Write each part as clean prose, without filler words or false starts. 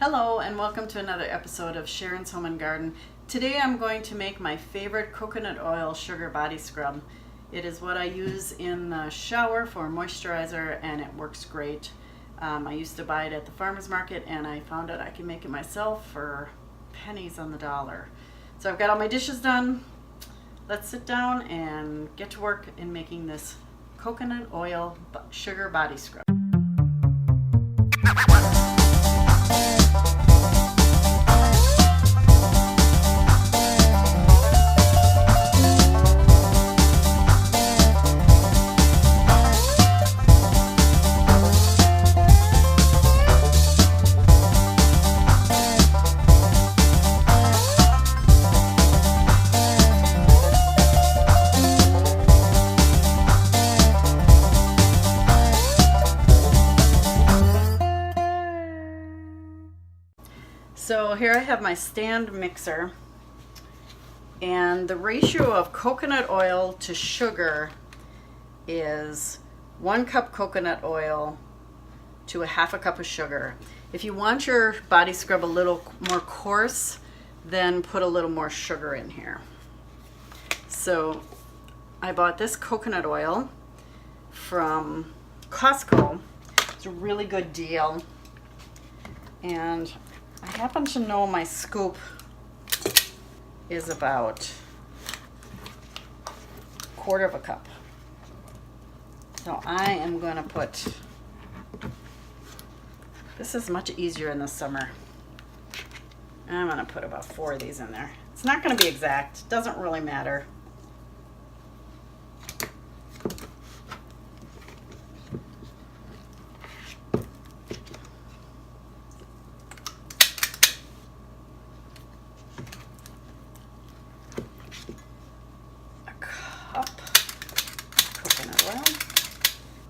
Hello and welcome to another episode of Sharon's Home and Garden. Today I'm going to make my favorite coconut oil sugar body scrub. It is what I use in the shower for moisturizer and it works great. I used to buy it at the farmer's market and I found out I can make it myself for pennies on the dollar. So I've got all my dishes done. Let's sit down and get to work in making this coconut oil sugar body scrub. So here I have my stand mixer, and the ratio of coconut oil to sugar is 1 cup coconut oil to a half a cup of sugar. If you want your body scrub a little more coarse, then put a little more sugar in here. So I bought this coconut oil from Costco. It's a really good deal, and I happen to know my scoop is about 1/4 cup. So I am going to put, this is much easier in the summer. I'm going to put about 4 of these in there. It's not going to be exact, doesn't really matter.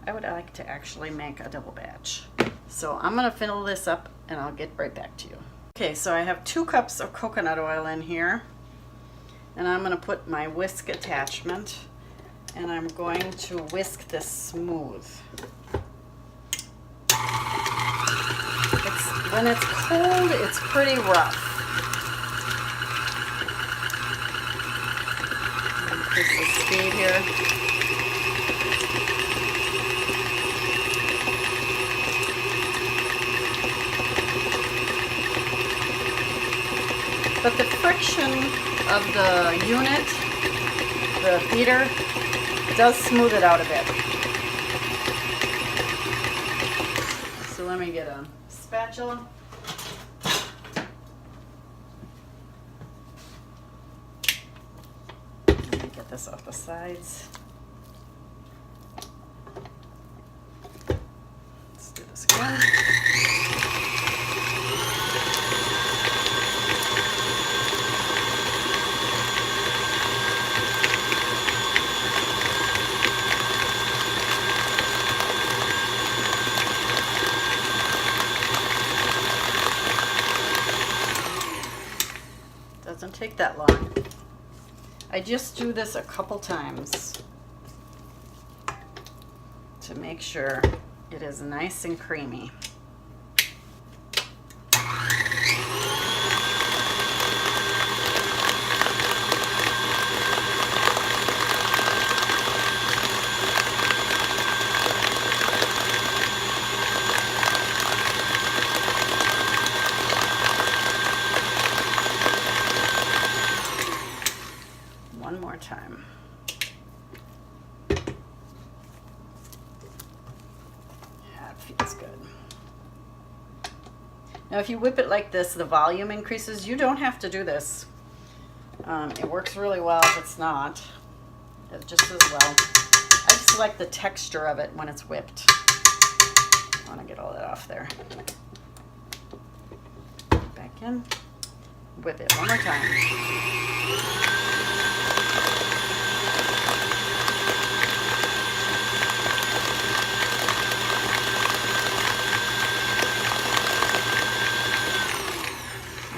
I would like to actually make a double batch. So I'm going to fill this up and I'll get right back to you. Okay, so I have 2 cups of coconut oil in here, and I'm going to put my whisk attachment and I'm going to whisk this smooth. When it's cold, it's pretty rough. Increase the speed here. But the friction of the unit, the beater, does smooth it out a bit. So let me get a spatula. Let me get this off the sides. Let's do this again. Doesn't take that long. I just do this a couple times to make sure it is nice and creamy. One more time. Yeah, it feels good. Now if you whip it like this, the volume increases. You don't have to do this. It works really well if it's not. It just as well. I just like the texture of it when it's whipped. I want to get all that off there. Back in. Whip it one more time.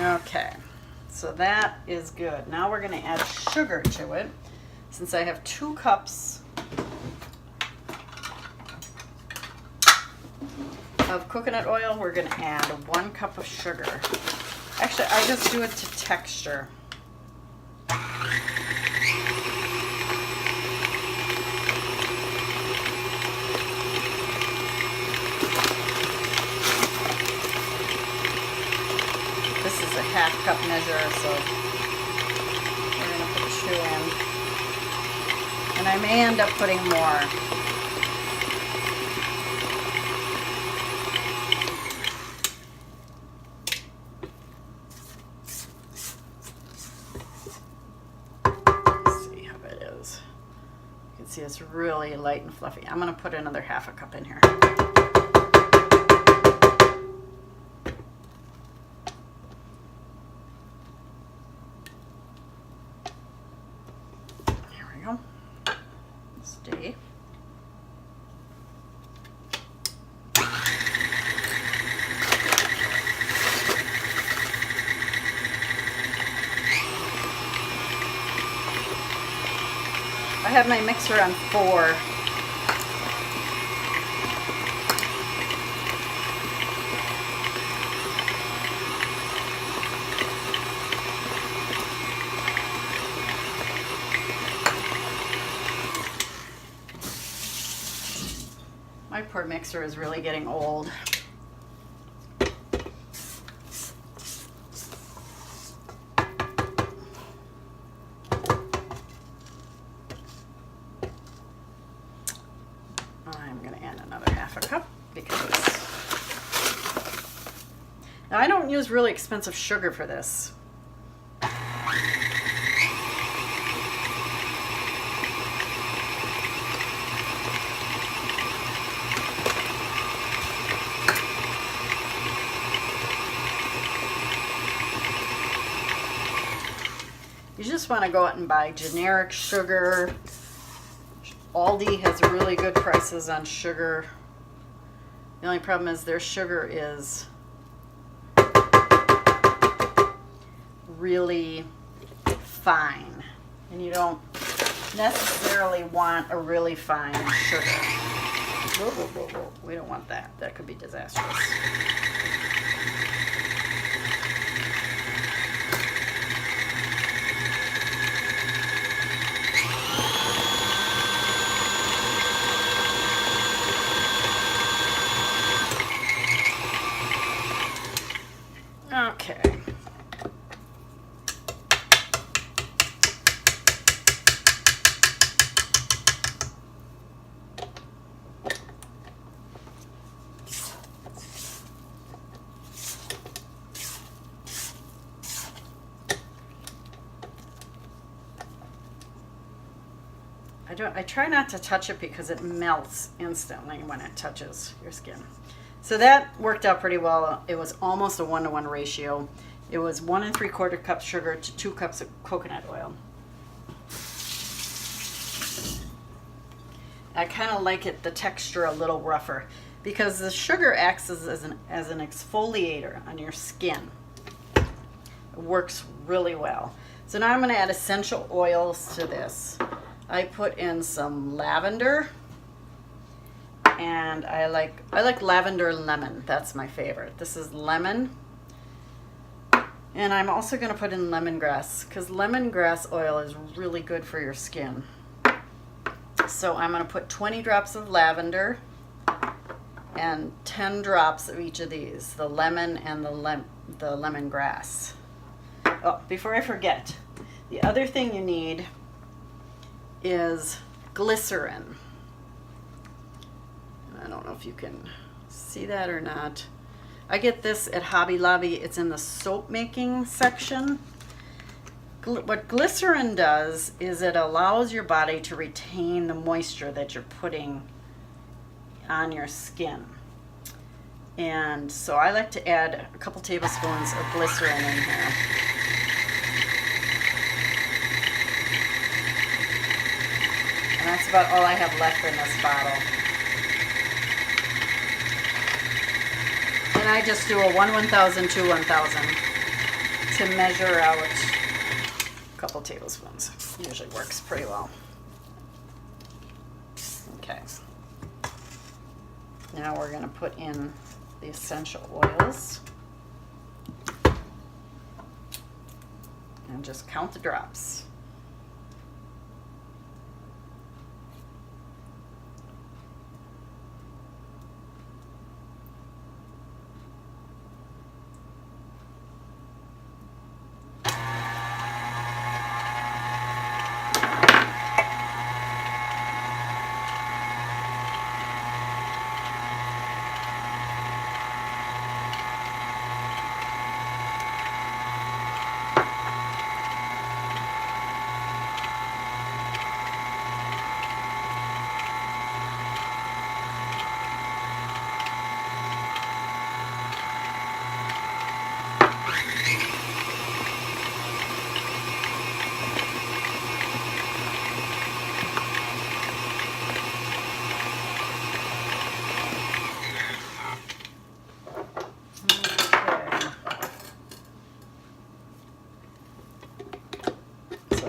Okay, so that is good. Now we're going to add sugar to it. Since I have 2 cups of coconut oil, we're going to add 1 cup of sugar. Actually, I just do it to texture. This is a 1/2 cup measure, so we're going to put 2 in. And I may end up putting more. See, it's really light and fluffy. I'm going to put another 1/2 cup in here. There we go. Stay. I have my mixer on 4. My poor mixer is really getting old. Now, I don't use really expensive sugar for this. You just want to go out and buy generic sugar. Aldi has really good prices on sugar. The only problem is their sugar is really fine, and you don't necessarily want a really fine sugar. Whoa, whoa, whoa, whoa. We don't want that. That could be disastrous. Okay. I try not to touch it because it melts instantly when it touches your skin. So that worked out pretty well. It was almost a 1-to-1 ratio. It was 1 3/4 cups sugar to 2 cups of coconut oil. I kind of like it, the texture a little rougher, because the sugar acts as an exfoliator on your skin. It works really well. So now I'm going to add essential oils to this. I put in some lavender, and I like lavender lemon. That's my favorite. This is lemon. And I'm also going to put in lemongrass, because lemongrass oil is really good for your skin. So I'm going to put 20 drops of lavender and 10 drops of each of these, the lemon and the lemongrass. Oh, before I forget, the other thing you need is glycerin. I don't know if you can see that or not. I get this at Hobby Lobby. It's in the soap making section. What glycerin does is it allows your body to retain the moisture that you're putting on your skin. And so I like to add a couple tablespoons of glycerin in here. And that's about all I have left in this bottle. And I just do a 1/1000 to 1000 to measure out a couple tablespoons. Usually works pretty well. Okay. Now we're going to put in the essential oils. And just count the drops.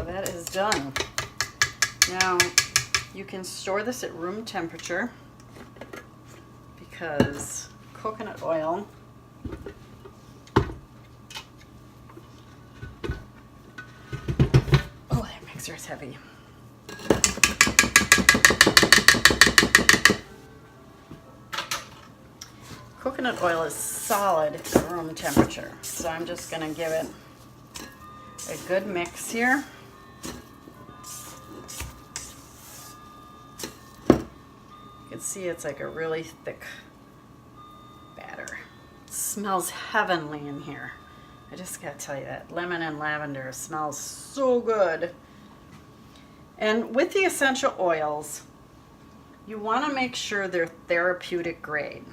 That is done. Now you can store this at room temperature because coconut oil that mixer is heavy. Coconut oil is solid at room temperature, so I'm just going to give it a good mix here. You can see it's like a really thick batter. It smells heavenly in here. I just gotta tell you that. Lemon and lavender smells so good. And with the essential oils, you want to make sure they're therapeutic grade,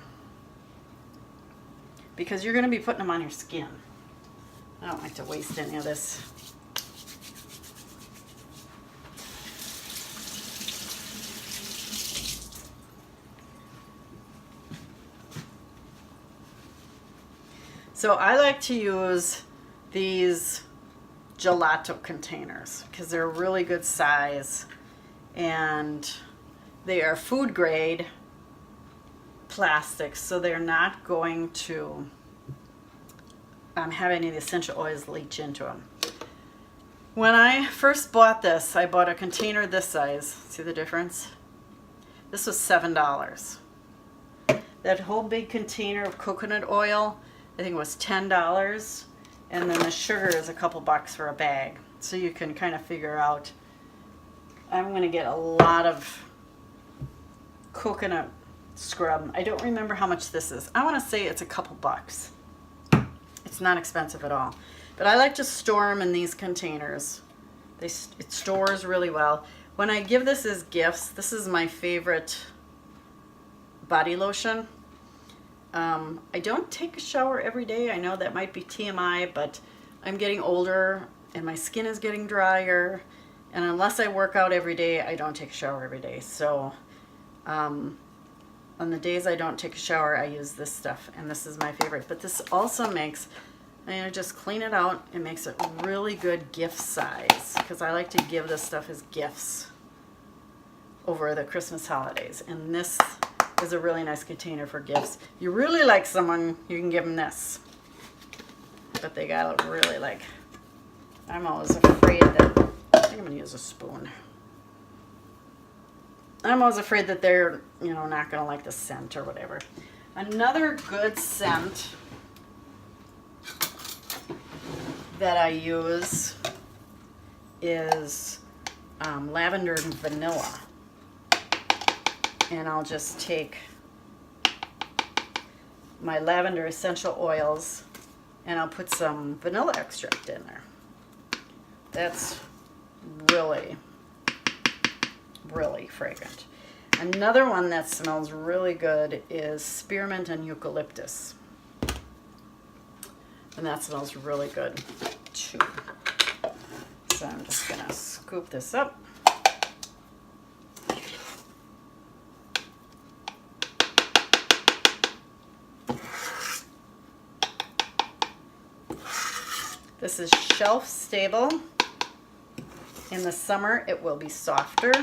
because you're going to be putting them on your skin. I don't like to waste any of this. So I like to use these gelato containers because they're a really good size and they are food grade plastic, so they're not going to have any of the essential oils leach into them. When I first bought this, I bought a container this size. See the difference? This was $7. That whole big container of coconut oil, I think it was $10, and then the sugar is a couple bucks for a bag. So you can kind of figure out, I'm going to get a lot of coconut scrub. I don't remember how much this is. I want to say it's a couple bucks. It's not expensive at all. But I like to store them in these containers. It stores really well. When I give this as gifts, this is my favorite body lotion. I don't take a shower every day. I know that might be TMI, but I'm getting older and my skin is getting drier. And unless I work out every day, I don't take a shower every day. So on the days I don't take a shower, I use this stuff, and this is my favorite. But this also makes, just clean it out, it makes it really good gift size, because I like to give this stuff as gifts over the Christmas holidays. And this is a really nice container for gifts. If you really like someone, you can give them this. But they gotta really like, I'm always afraid that, I think I'm gonna use a spoon. I'm always afraid that they're, not gonna like the scent or whatever. Another good scent that I use is lavender and vanilla. And I'll just take my lavender essential oils and I'll put some vanilla extract in there. That's really, really fragrant. Another one that smells really good is spearmint and eucalyptus. And that smells really good too. So I'm just gonna scoop this up. This is shelf stable. In the summer, it will be softer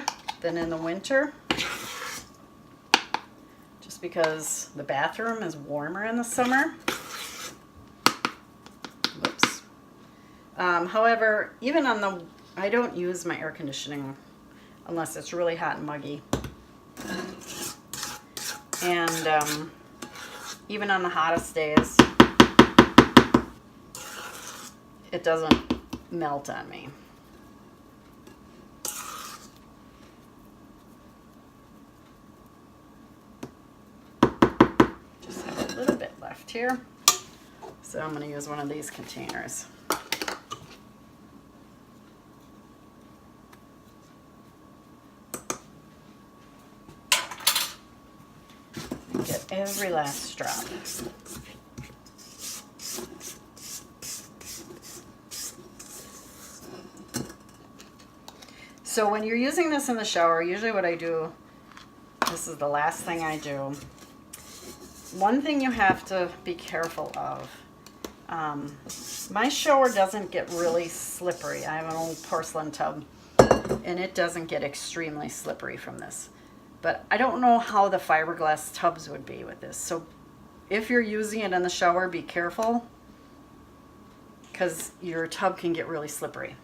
than in the winter. Just just because the bathroom is warmer in the summer. Whoops. However, even on the, I don't use my air conditioning unless it's really hot and muggy. And even on the hottest days, it doesn't melt on me. Just have a little bit left here. So I'm going to use one of these containers. Get every last drop. So when you're using this in the shower, usually what I do, this is the last thing I do. One thing you have to be careful of, my shower doesn't get really slippery. I have an old porcelain tub and it doesn't get extremely slippery from this. But I don't know how the fiberglass tubs would be with this. So if you're using it in the shower, be careful because your tub can get really slippery.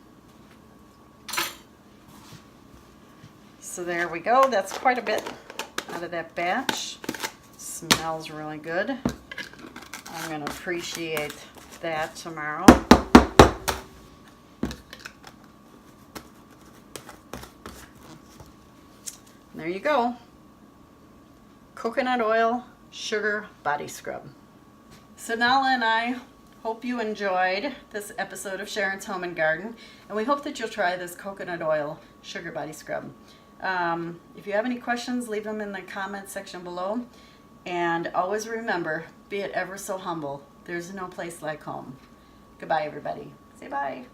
So there we go. That's quite a bit out of that batch. Smells really good. I'm going to appreciate that tomorrow. There you go. Coconut oil, sugar body scrub. So Nala and I hope you enjoyed this episode of Sharon's Home and Garden, and we hope that you'll try this coconut oil sugar body scrub. If you have any questions, leave them in the comment section below. And always remember, be it ever so humble, there's no place like home. Goodbye, everybody. Say bye.